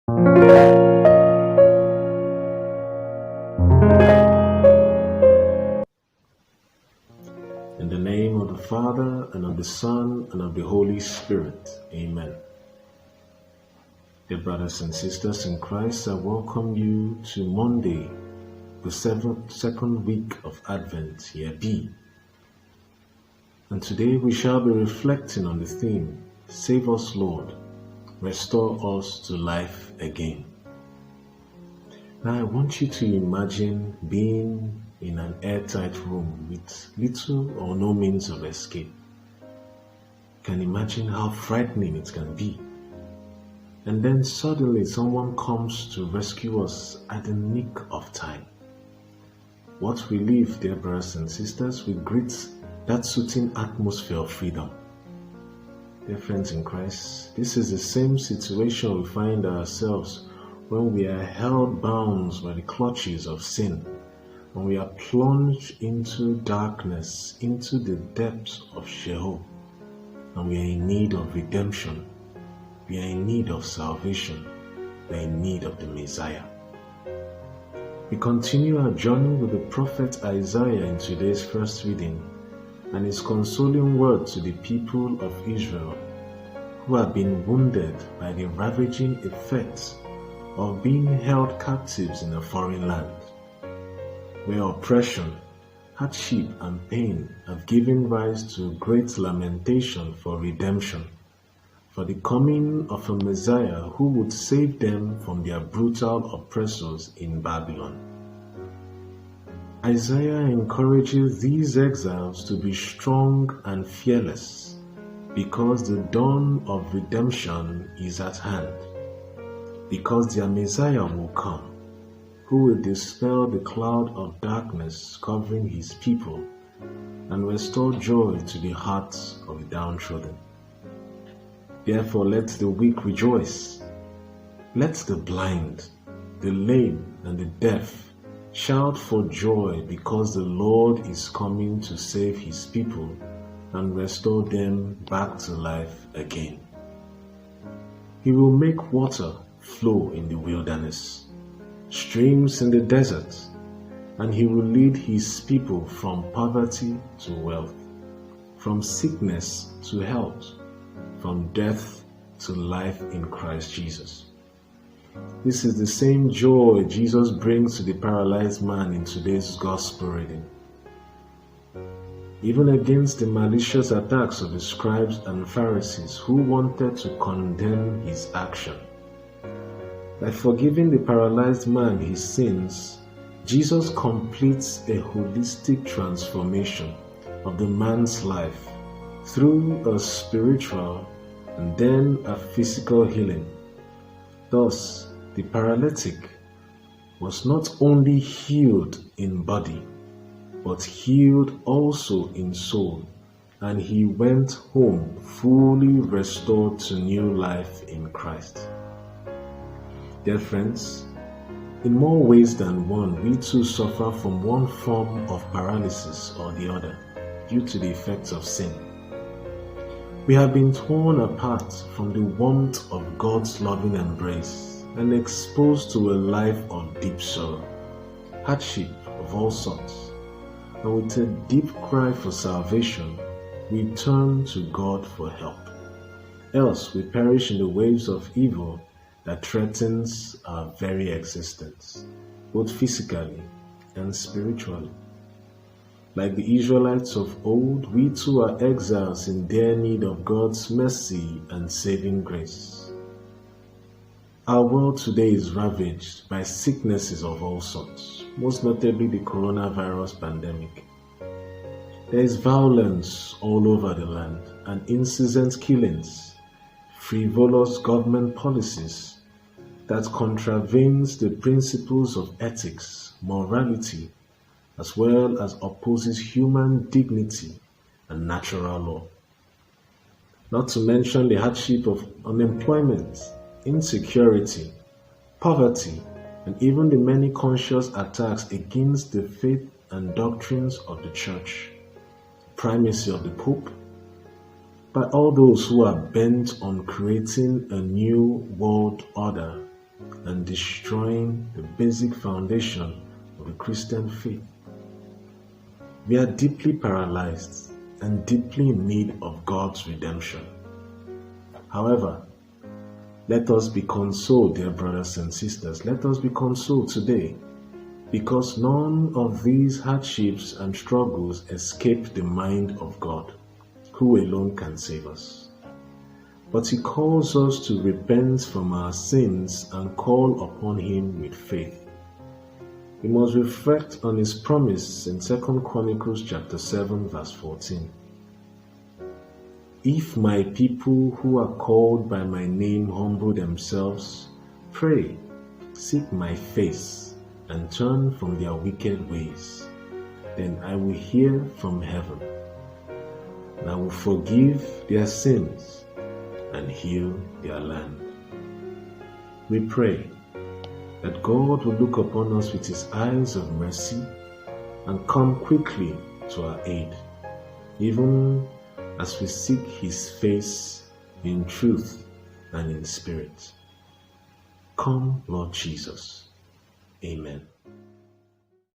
In the name of the Father, and of the Son, and of the Holy Spirit. Amen. Dear brothers and sisters in Christ, I welcome you to Monday, the second week of Advent, Year B. And today we shall be reflecting on the theme, Save us, Lord, restore us to life again. Now I want you to imagine being in an airtight room with little or no means of escape. You can imagine how frightening it can be. And then suddenly someone comes to rescue us at the nick of time. What relief, dear brothers and sisters, we greet that soothing atmosphere of freedom. Dear friends in Christ, this is the same situation we find ourselves when we are held bound by the clutches of sin, when we are plunged into darkness, into the depths of Sheol, and we are in need of redemption, we are in need of salvation, we are in need of the Messiah. We continue our journey with the prophet Isaiah in today's first reading, and his consoling word to the people of Israel who have been wounded by the ravaging effects of being held captives in a foreign land, where oppression, hardship, and pain have given rise to great lamentation for redemption, for the coming of a Messiah who would save them from their brutal oppressors in Babylon. Isaiah encourages these exiles to be strong and fearless, because the dawn of redemption is at hand, because their Messiah will come, who will dispel the cloud of darkness covering his people and restore joy to the hearts of the downtrodden. Therefore let the weak rejoice, let the blind, the lame, and the deaf shout for joy, because the Lord is coming to save his people and restore them back to life again. He will make water flow in the wilderness, streams in the desert, and he will lead his people from poverty to wealth, from sickness to health, from death to life in Christ Jesus. This is the same joy Jesus brings to the paralyzed man in today's gospel reading. Even against the malicious attacks of the scribes and Pharisees who wanted to condemn his action, by forgiving the paralyzed man his sins, Jesus completes a holistic transformation of the man's life through a spiritual and then a physical healing. Thus, the paralytic was not only healed in body, but healed also in soul, and he went home fully restored to new life in Christ. Dear friends, in more ways than one, we too suffer from one form of paralysis or the other due to the effects of sin. We have been torn apart from the warmth of God's loving embrace and exposed to a life of deep sorrow, hardship of all sorts, and with a deep cry for salvation, we turn to God for help. Else we perish in the waves of evil that threatens our very existence, both physically and spiritually. Like the Israelites of old, we too are exiles in their need of God's mercy and saving grace. Our world today is ravaged by sicknesses of all sorts, most notably the coronavirus pandemic. There is violence all over the land and incessant killings, frivolous government policies that contravenes the principles of ethics, morality, as well as opposes human dignity and natural law. Not to mention the hardship of unemployment, insecurity, poverty, and even the many conscious attacks against the faith and doctrines of the Church, primacy of the Pope, by all those who are bent on creating a new world order and destroying the basic foundation of the Christian faith. We are deeply paralyzed and deeply in need of God's redemption. However, let us be consoled, dear brothers and sisters. Let us be consoled today, because none of these hardships and struggles escape the mind of God, who alone can save us. But He calls us to repent from our sins and call upon Him with faith. We must reflect on His promise in 2 Chronicles chapter 7 verse 14. If my people who are called by my name humble themselves, pray, seek my face, and turn from their wicked ways, then I will hear from heaven, and I will forgive their sins and heal their land. We pray that God will look upon us with His eyes of mercy and come quickly to our aid, even as we seek His face in truth and in spirit. Come, Lord Jesus. Amen.